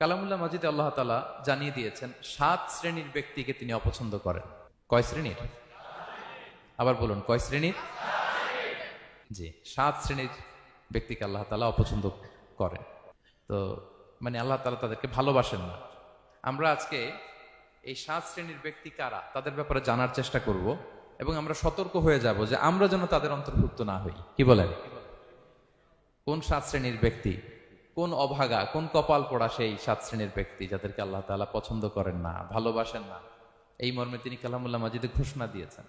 কালামুল্লাহ মাজিদে আল্লাহ তাআলা জানিয়ে দিয়েছেন 7 শ্রেণীর ব্যক্তিকে তিনি অপছন্দ করেন। কয় শ্রেণীর? আবার বলুন, কয় শ্রেণীর? জি, 7 শ্রেণীর ব্যক্তিকে আল্লাহ তাআলা অপছন্দ করেন। তো মানে আল্লাহ তাআলা তাদেরকে ভালোবাসেন না। আমরা আজকে এই 7 শ্রেণীর ব্যক্তি কারা তাদের ব্যাপারে জানার চেষ্টা করব এবং আমরা সতর্ক হয়ে যাব যে আমরা যেন তাদের অন্তর্ভুক্ত না হই। কি বলেন? কোন 7 শ্রেণীর ব্যক্তি, কোন অভাগা, কোন কপাল পোড়া সেই 7 শ্রেণীর ব্যক্তি যাদেরকে আল্লাহ তাআলা পছন্দ করেন না, ভালোবাসেন না, এই মর্মে তিনি কালামুল্লাহ মাজিদে ঘোষণা দিয়েছেন।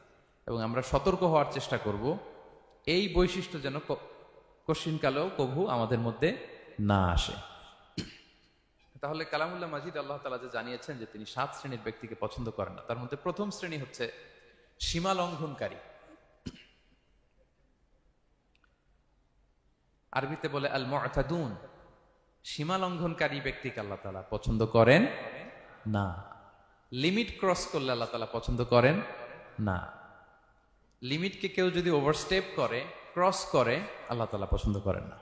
এবং আমরা সতর্ক হওয়ার চেষ্টা করব এই বৈশিষ্ট্য যেন কশিনকালেও কভু আমাদের মধ্যে না আসে। তাহলে কালামুল্লাহ মাজিদ আল্লাহ তাআলা যে জানিয়েছেন যে তিনি 7 শ্রেণীর ব্যক্তিকে পছন্দ করেন না, তার মধ্যে প্রথম শ্রেণী হচ্ছে সীমা লঙ্ঘনকারী। আরবিতে বলে আল মুআতাদুন। সীমা লঙ্ঘনকারী ব্যক্তিকে আল্লাহ তাআলা পছন্দ করেন না। লিমিট ক্রস করলে আল্লাহ তাআলা পছন্দ করেন না। লিমিটকে কেউ যদি ওভারস্টেপ করে, ক্রস করে, আল্লাহ তাআলা পছন্দ করেন না।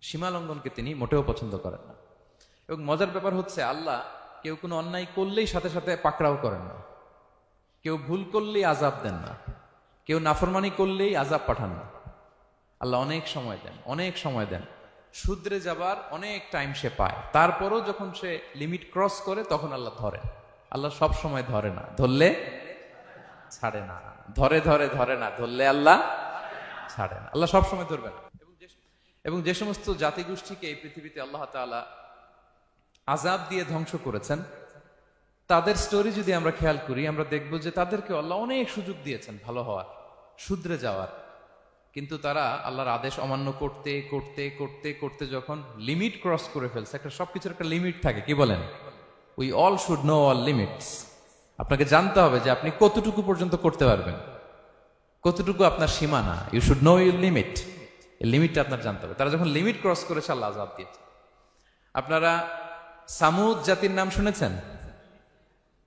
সীমা লঙ্ঘনকে তিনি মোটেও পছন্দ করেন না। এবং মজার ব্যাপার হচ্ছে আল্লাহ কেউ কোনো অন্যায় করলেই সাথে সাথে পাকড়াও করেন না। কেউ ভুল করলেই আযাব দেন না। কেউ নাফরমানি করলেই আযাব পাঠান না। আল্লাহ অনেক সময় দেন, অনেক সময় দেন। শুধরে যাবার অনেক টাইম সে পায়, তারপরও যখন সে লিমিট ক্রস করে তখন আল্লাহ ধরেন। আল্লাহ সব সময় ধরে না, ধরলে ছাড়ে না। ধরে ধরে ধরে না, ধরলে আল্লাহ ছাড়ে না। আল্লাহ সব সময় ধরবে না। এবং যে সমস্ত জাতিগোষ্ঠীকে এই পৃথিবীতে আল্লাহ তাআলা আযাব দিয়ে ধ্বংস করেছেন, তাদের স্টোরি যদি আমরা খেয়াল করি, আমরা দেখব যে তাদেরকে আল্লাহ অনেক সুযোগ দিয়েছেন ভালো হওয়ার, শুধরে যাওয়ার। কিন্তু তারা আল্লাহর আদেশ অমান্য করতে করতে করতে করতে যখন লিমিট ক্রস করে ফেলছে, একটা সবকিছুর একটা লিমিট থাকে, কি বলেন? We all should know all limits. আপনাকে জানতে হবে যে আপনি কতটুকু পর্যন্ত করতে পারবেন, কতটুকু আপনার সীমানা। You should know your limit. এই লিমিটটা আপনার জানতে হবে। তারা যখন লিমিট ক্রস করেছে আল্লাহ আযাব দিয়েছে। আপনারা সামুদ জাতির নাম শুনেছেন?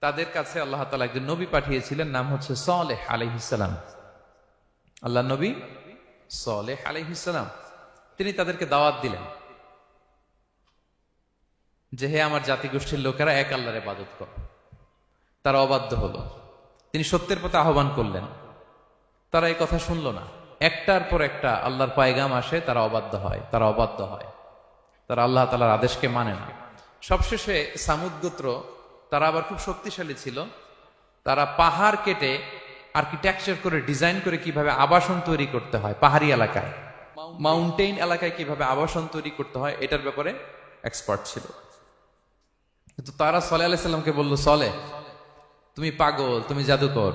তাদের কাছে আল্লাহ তাআলা একজন নবী পাঠিয়েছিলেন, নাম হচ্ছে সালেহ আলাইহিস সালাম। আল্লাহ নবী সালেহ আলাইহিস সালাম, তিনি তাদেরকে দাওয়াত দিলেন যে হে আমার জাতিগোষ্ঠীর লোকেরা, এক আল্লাহর ইবাদত করো। তারা অবাধ্য হলো। তিনি সত্যের পথে আহ্বান করলেন, তারা এই কথা শুনলো না। একটার পর একটা আল্লাহর পায়গাম আসে, তারা অবাধ্য হয়, তারা অবাধ্য হয়, তারা আল্লাহ তাআলার আদেশকে মানে না। সবশেষে সামুদ গোত্র, তারা আবার খুব শক্তিশালী ছিল। তারা পাহাড় কেটে আর্কিটেকচার করে, ডিজাইন করে কিভাবে আবাসন তৈরি করতে হয় পাহাড়ি এলাকায়, মাউন্টেইন এলাকায় কিভাবে আবাসন তৈরি করতে হয়, এটার ব্যাপারে এক্সপার্ট ছিল। কিন্তু তারা সালেহ আলাইহিস সালামকে বলল, সালেহ তুমি পাগল, তুমি জাদুকর,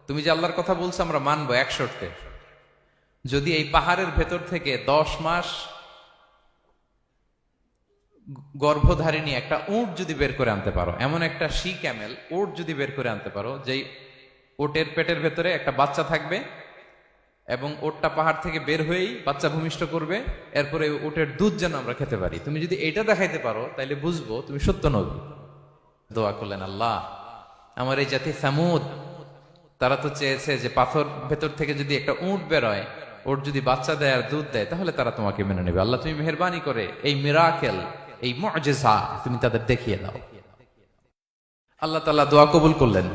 তুমি যে আল্লাহর কথা বলছো আমরা মানবো এক শর্তে, যদি এই পাহাড়ের ভেতর থেকে 10 মাস গর্ভধারিণী একটা উট যদি বের করে আনতে পারো, এমন একটা শি ক্যামেল উট যদি বের করে আনতে পারো, যেই ওটের পেটের ভেতরে একটা বাচ্চা থাকবে এবং ওটটা পাহাড় থেকে বের হয়েই বাচ্চা ভূমিষ্ঠ করবে, এরপরে ওটের দুধ যেন আমরা খেতে পারি, তুমি যদি এইটা দেখাইতে পারো তাইলে বুঝবো তুমি সত্য নবী। দোয়া করলেন, আল্লাহ আমার এই জাতি সামুদ, তারা তো চেয়েছে যে পাথর ভেতর থেকে যদি একটা উট বেরোয়, ওট যদি বাচ্চা দেয় আর দুধ দেয়, তাহলে তারা তোমাকে মেনে নেবে। আল্লাহ তুমি মেহেরবানি করে এই মিরাকেল, এই মুআজিজা তুমি তাদের দেখিয়ে দাও। আল্লাহ তাআলা দোয়া কবুল করলেন।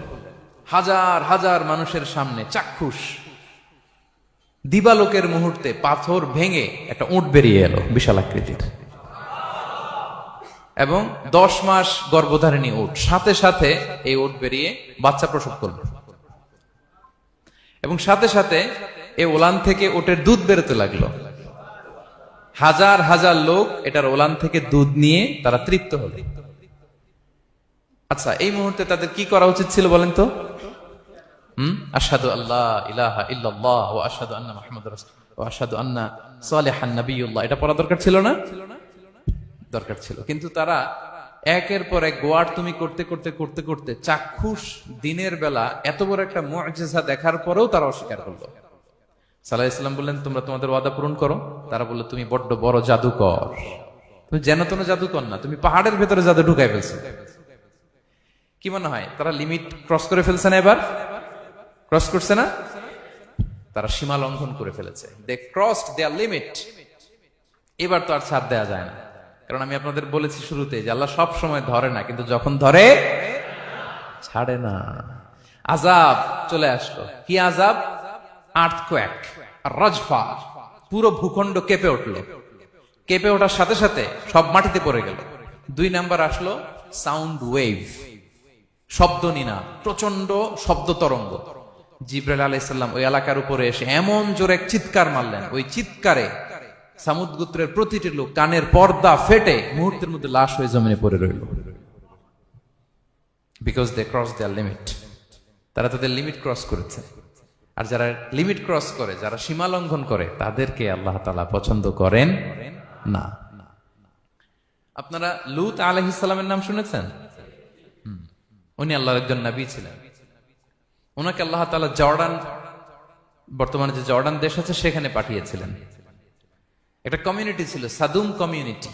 হাজার হাজার মানুষের সামনে চাক্ষুষ দিবালোকের মুহূর্তে পাথর ভেঙে একটা উট বেরিয়ে এলো বিশাল আকৃতির, এবং 10 মাস গর্ভধারিণী উট, সাথে সাথে এই উট বেরিয়ে বাচ্চা প্রসব করল, এবং সাথে সাথে এই ওলান থেকে উটের দুধ বেরোতে লাগলো। হাজার হাজার লোক এটার ওলান থেকে দুধ নিয়ে তারা তৃপ্ত হলো। আচ্ছা, এই মুহূর্তে তাদের কি করা উচিত ছিল বলেন তো? আশহাদু আল্লা ইলাহা ইল্লাল্লাহ ওয়া আশহাদু আন্না মুহাম্মাদুর রাসূলুল্লাহ ওয়া আশহাদু আন্না সালিহান নাবিয়্যুল্লাহ, এটা পড়া দরকার ছিল না? দরকার ছিল। কিন্তু তারা একের পর এক গোয়ার তুমি করতে করতে করতে করতে চাক্ষুষ দিনের বেলা এত বড় একটা মুআজিজা দেখার পরেও তারা অস্বীকার করলো। সাল্লাল্লাহু আলাইহি ওয়াসাল্লাম বললেন, তোমরা তোমাদের ওয়াদা পূরণ করো। তারা বলল, তুমি বড্ড বড় জাদুকর, তুমি যেন তেন জাদুকর না, তুমি পাহাড়ের ভেতরে জাদু ঢুকাই ফেলছো। কি মনে হয় তারা লিমিট ক্রস করে ফেলছে না? এবার ক্রস করছে না? তারা সীমা লঙ্ঘন করে ফেলেছে। দে ক্রসড দেয়ার লিমিট। এবার তো আর ছাড় দেয়া যায় না। কারণ আমি আপনাদের বলেছি শুরুতে যে আল্লাহ সব সময় ধরে না, কিন্তু যখন ধরে ছাড়ে না। আযাব চলে আসলো। কি আযাব? আর্থকোয়েক, রাজফা, পুরো ভূখণ্ড কেঁপে উঠলো। কেঁপে ওঠার সাথে সাথে সব মাটিতে পড়ে গেল। 2 নাম্বার আসলো সাউন্ড ওয়েভ, শব্দ নিনা, প্রচন্ড শব্দ তরঙ্গ। জিবরাইল আলাইহিস সালাম ওই এলাকার উপরে এসে এমন জোরে এক চিৎকার মারলেন, ওই চিৎকারে সামুদ গোত্রের প্রতিটি লোক কানের পর্দা ফেটে মুহূর্তের মধ্যে লাশ হয়ে জমিনে পড়ে রইল। Because they cross their limit. তারা তাদের লিমিট ক্রস করেছে। আর যারা লিমিট ক্রস করে, যারা সীমা লঙ্ঘন করে, তাদেরকে আল্লাহ তাআলা পছন্দ করেন না। আপনারা লূত আলাইহিস সালামের নাম শুনেছেন? উনি আল্লাহর একজন নবী ছিলেন। ওনাকে আল্লাহ তাআলা জর্ডান, বর্তমানে যে জর্ডান দেশ আছে সেখানে পাঠিয়েছিলেন। একটা কমিউনিটি ছিল সাদুম কমিউনিটি।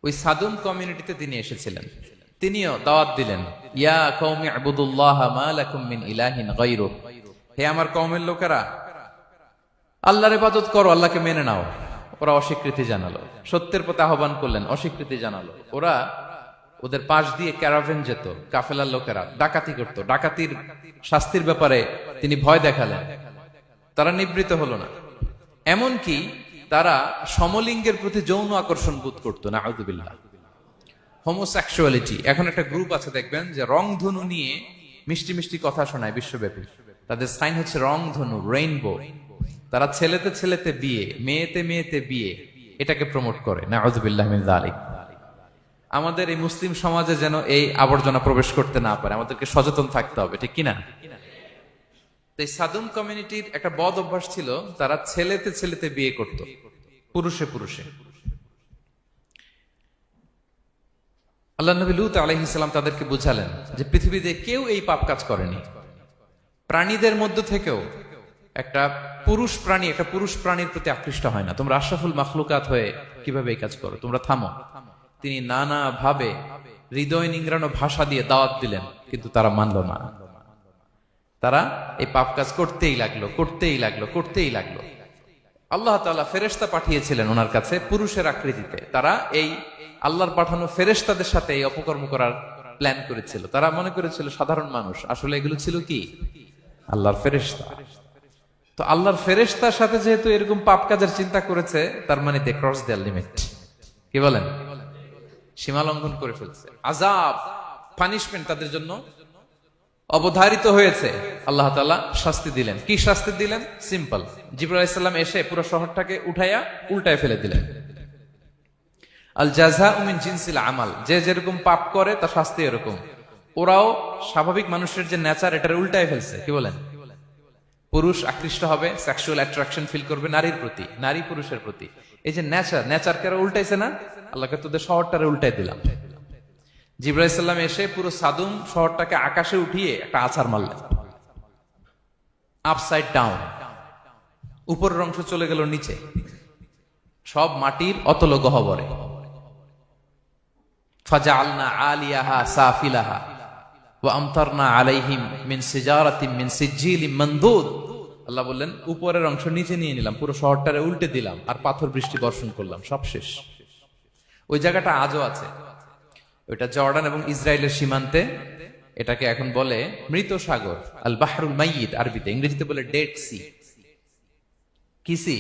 ওই সাদুম কমিউনিটিতে তিনি এসেছিলেন। তিনিও দাওয়াত দিলেন, ইয়া কওমি ইবুদুল্লাহ মা লাকুম মিন ইলাহিন গায়রু। হে আমার কওমের লোকেরা, আল্লাহর ইবাদত করো, আল্লাহকে মেনে নাও। ওরা অস্বীকৃতি জানালো। সত্যের পথে আহ্বান করলেন, অস্বীকৃতি জানালো। ওরা, ওদের পাশ দিয়ে ক্যারাভেন যেত, কাফেলার লোকেরা ডাকাতি করত। ডাকাতির শাস্তির ব্যাপারে তিনি ভয় দেখালেন। তারা নিবৃত হলো না। এমনকি তারা সমলিঙ্গের প্রতি যৌন আকর্ষণ বোধ করতো। নাউযুবিল্লাহ। হোমোসেক্সুয়ালিটি। এখন একটা গ্রুপ আছে দেখবেন যে রংধনু নিয়ে মিষ্টি মিষ্টি কথা শোনায় বিশ্বব্যাপী। তাদের সাইন হচ্ছে রংধনু, রেইনবো। তারা ছেলেতে ছেলেতে বিয়ে, মেয়েতে মেয়েতে বিয়ে, এটাকে প্রমোট করে। নাউযুবিল্লাহ মিন যালিক। আমাদের এই মুসলিম সমাজে যেন এই আবর্জনা প্রবেশ করতে না পারে, আমাদেরকে সচেতন থাকতে হবে, ঠিক কিনা? এই সাদুম কমিউনিটির একটা বদ অভ্যাস ছিল, তারা ছেলেতে ছেলেতে বিয়ে করত, পুরুষে পুরুষে। আল্লাহ নবী লূত আলাইহিস সালাম তাদেরকে বুঝালেন যে পৃথিবীতে কেউ এই পাপ কাজ করেনি। প্রাণীদের মধ্য থেকেও একটা পুরুষ প্রাণী একটা পুরুষ প্রাণীর প্রতি আকৃষ্ট হয় না। তোমরা আশরাফুল মাখলুকাত হয়ে কিভাবে এই কাজ করো? তোমরা থামো। তিনি নানা ভাবে হৃদয় নিংড়ানো ভাষা দিয়ে দাওয়াত দিলেন, কিন্তু তারা মানল না। তারা এই পাপ কাজ করতেই লাগলো, করতেই লাগলো, করতেই লাগলো। আল্লাহ তাআলা ফেরেশতা পাঠিয়েছিলেন ওনার কাছে পুরুষের আকৃতিতে। তারা এই আল্লাহর পাঠানো ফেরেশতাদের সাথে এই অপকর্ম করার প্ল্যান করেছিল। তারা মনে করেছিল সাধারণ মানুষ, আসলে এগুলো ছিল কি? আল্লাহর ফেরেশতা। তো আল্লাহর ফেরেশতার সাথে যেহেতু এরকম পাপ কাজের চিন্তা করেছে, তার মানে দে ক্রস দেয়ার লিমিট। কি বলেন? সীমা লঙ্ঘন করে ফেলছে। আযাব, পানিশমেন্ট তাদের জন্য অবধারিত হয়েছে। আল্লাহ তাআলা শাস্তি দিলেন। কি শাস্তি দিলেন? সিম্পল। জিবরাইল আলাইহিস সালাম এসে পুরো শহরটাকে উঠাইয়া উল্টায় ফেলে দিলেন। আল জাযাউ মিন জিনসিল আমাল। যে যেরকম পাপ করে তার শাস্তি এরকম। ওরাও স্বাভাবিক মানুষের যে নেচার, এটার উল্টায় ফেলছে। কি বলেন? পুরুষ আকৃষ্ট হবে, সেক্সুয়াল অ্যাট্রাকশন ফিল করবে নারীর প্রতি, নারী পুরুষের প্রতি। এই যে নেচারকে উল্টাইছে না, আল্লাহকে তোদের শহরটারে উল্টাই দিলাম। জিবরাইল আলাইহিস সালাম এসে পুরো সাদুম শহরটাকে আকাশে উঠিয়ে একটা আছাড় মারলেন, আপসাইড ডাউন। উপরের অংশ চলে গেল নিচে, সব মাটির অতল গহ্বরে। ফাজআলনা আলিয়াহা সাফিলাহা ওয়া আমতারনা আলাইহিম মিন সিজারাতিন মিন সিজিলিম মানদুদ। আল্লাহ বললেন, উপরের অংশ নিচে নিয়ে নিলাম, পুরো শহরটারে উল্টে দিলাম, আর পাথর বৃষ্টি বর্ষণ করলাম, সব শেষ। ওই জায়গাটা আজও আছে। ওইটা জর্ডান এবং ইসরায়েলের সীমান্তে। এটাকে এখন বলে মৃত সাগর, আল বাহরুল মাইয়িত আরবিতে। ইংরেজিতে বলে ডেড সি। কি সি?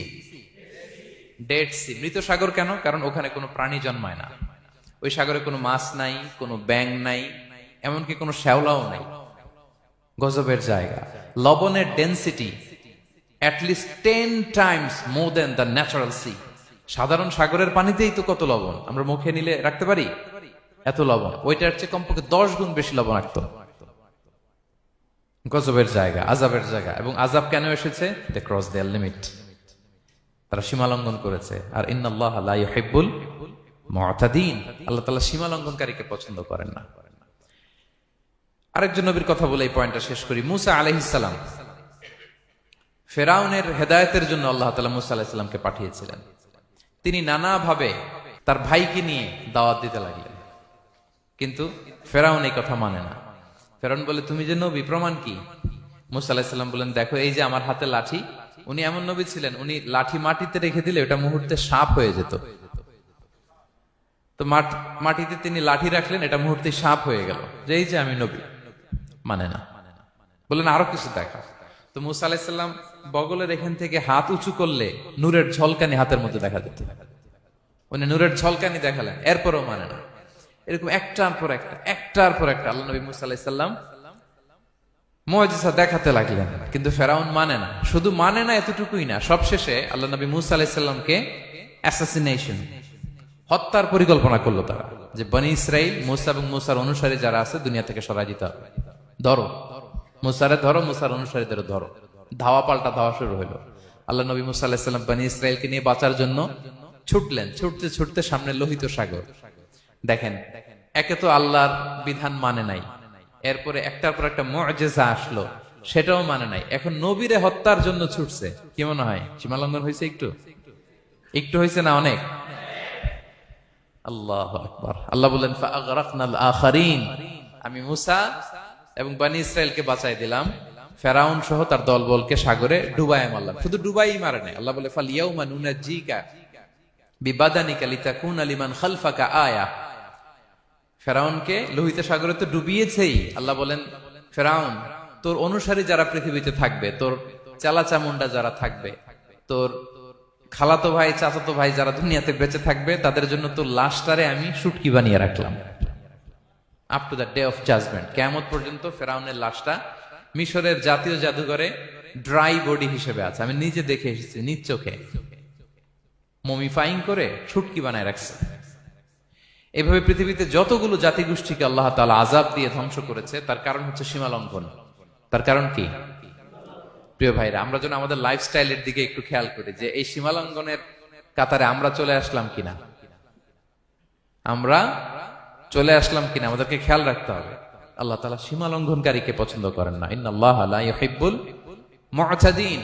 Dead sea. মৃত সাগর কেন? কারণ ওখানে কোনো প্রাণী জন্মায় না। ওই সাগরে কোনো মাছ নাই, কোনো ব্যাঙ নাই, এমনকি কোনো শ্যাওলাও নাই। গজবের জায়গা। লবণের density at least 10 times more than the natural sea. সাধারণ সাগরের পানিতেই তো কত লবণ, আমরা মুখে নিলে রাখতে পারি এত লবণ। ওইটার চেয়ে কমপক্ষে 10 গুণ বেশি লবণাক্ত। গজবের জায়গা, আযাবের জায়গা। এবং আযাব কেন এসেছে? They cross their limit. তারা সীমা লঙ্ঘন করেছে। আর ইন্নাল্লাহা লা ইউহিব্বুল মুতাদিন। আল্লাহ তাআলা সীমা লঙ্ঘনকারীকে পছন্দ করেন না। আরেকজন নবীর কথা বলে এই পয়েন্টটা শেষ করি। মুসা আলাইহিস সালাম, ফেরাউনের হেদায়েতের জন্য আল্লাহ তাআলা মুসা আলাইহিস সালামকে পাঠিয়েছিলেন। তিনি নানাভাবে তার ভাইকে নিয়ে দাওয়াত দিতে লাগলেন, কিন্তু ফেরাউন এই কথা মানে না। ফেরাউন বলে, তুমি যে নবী, প্রমাণ কি? মুসা আলাইহিস সালাম বলেন, দেখো এই যে আমার হাতে লাঠি। উনি এমন নবী ছিলেন, উনি লাঠি মাটিতে রেখে দিলে ওটা মুহূর্তে সাপ হয়ে যেত। মাটিতে তিনি লাঠি রাখলেন, এটা মুহূর্তে সাপ হয়ে গেল, যে এই যে আমি নবী। মানে না, বললেন আরো কিছু দেখা। তো মুসা আলাইহিসসালাম বগলের এখান থেকে হাত উঁচু করলে নূরের ঝলকানি হাতের মধ্যে দেখা যেত, উনি নূরের ঝলকানি দেখালেন, এরপরও মানে না। এরকম একটার পর একটা আল্লাহ নবী মুসা আলাইহিসসালাম মুআজিজা দেখাতে লাগলেন, কিন্তু ফেরাউন মানে না। শুধু মানে না এতটুকুই না, সবশেষে আল্লাহ নবী মুসা আলাইহিসসালামকে অ্যাসাসিনেশন, হত্যার পরিকল্পনা করলো তারা, যে বনি ইসরাইল মুসা এবং মুসার অনুসারী যারা আছে দুনিয়া থেকে সরাই দিতে হবে, ধরো মুসারে ধরো, মুসার অনুসারীদের ধরো। ধাওয়া পাল্টা ধাওয়া শুরু হলো। আল্লাহ নবী মুসা আলাইহিস সালাম বনি ইসরাইলকে নিয়ে বাঁচার জন্য ছুটলেন, ছুটতে ছুটতে সামনে লোহিত সাগর। দেখেন, একে তো আল্লাহর বিধান মানে নাই, এরপরে একটার পর একটা মুআজিজা আসলো, সেটাও মানে নাই, এখন নবীরে হত্যার জন্য ছুটছে। কি মনে হয় সীমালঙ্ঘন হয়েছে? একটু হয়েছে না অনেক? আল্লাহু আকবার। আল্লাহ বলেন ফাআগরাকনাল আখারিন, আমি মুসা এবং বনি ইসরাইলকে বাঁচাই দিলাম, ফেরাউন সহ তার দলবলকে সাগরে ডুবাই মারলাম। শুধু ডুবাই মারে নাই, আল্লাহ বলে ফালিয়াউমা নুনাজ্জিকা বিবাদানিকা লিতাকুনা লিমান খালফাকা আয়া। ফেরাউনকে লোহিত সাগরে তো ডুবিয়েছেই। আল্লাহ বলেন ফেরাউন, তোর অনুসারী যারা পৃথিবীতে থাকবে, তোর চালা চামুন্ডা যারা থাকবে, তোর খালাতো ভাই চাচাতো ভাই যারা দুনিয়াতে বেঁচে থাকবে, তাদের জন্য তোর লাশটারে আমি শুটকি বানিয়ে রাখলাম। Up to the day of judgment, কিয়ামত পর্যন্ত ফেরাউনের লাশটা মিশরের জাতীয় জাদুঘরে ড্রাই বডি হিসেবে আছে। আমি নিজে দেখে এসেছি নিজ চোখে, মমিফাইং করে শুটকি বানায় রাখছে। এভাবে পৃথিবীতে যতগুলো জাতিগোষ্ঠীকে আল্লাহ তাআলা আযাব দিয়ে ধ্বংস করেছে, তার কারণ হচ্ছে সীমা লঙ্ঘন। তার কারণ কি? প্রিয় ভাইরা, আমরা যেন আমাদের লাইফস্টাইলের দিকে একটু খেয়াল করি, যে এই সীমা লঙ্ঘনের কাতারে আমরা চলে আসলাম কিনা, আমাদেরকে খেয়াল রাখতে হবে। আল্লাহ তাআলা সীমা লঙ্ঘনকারীকে পছন্দ করেন না। ইন্নাল্লাহা লা ইউহিব্বুল মু'তাদিন।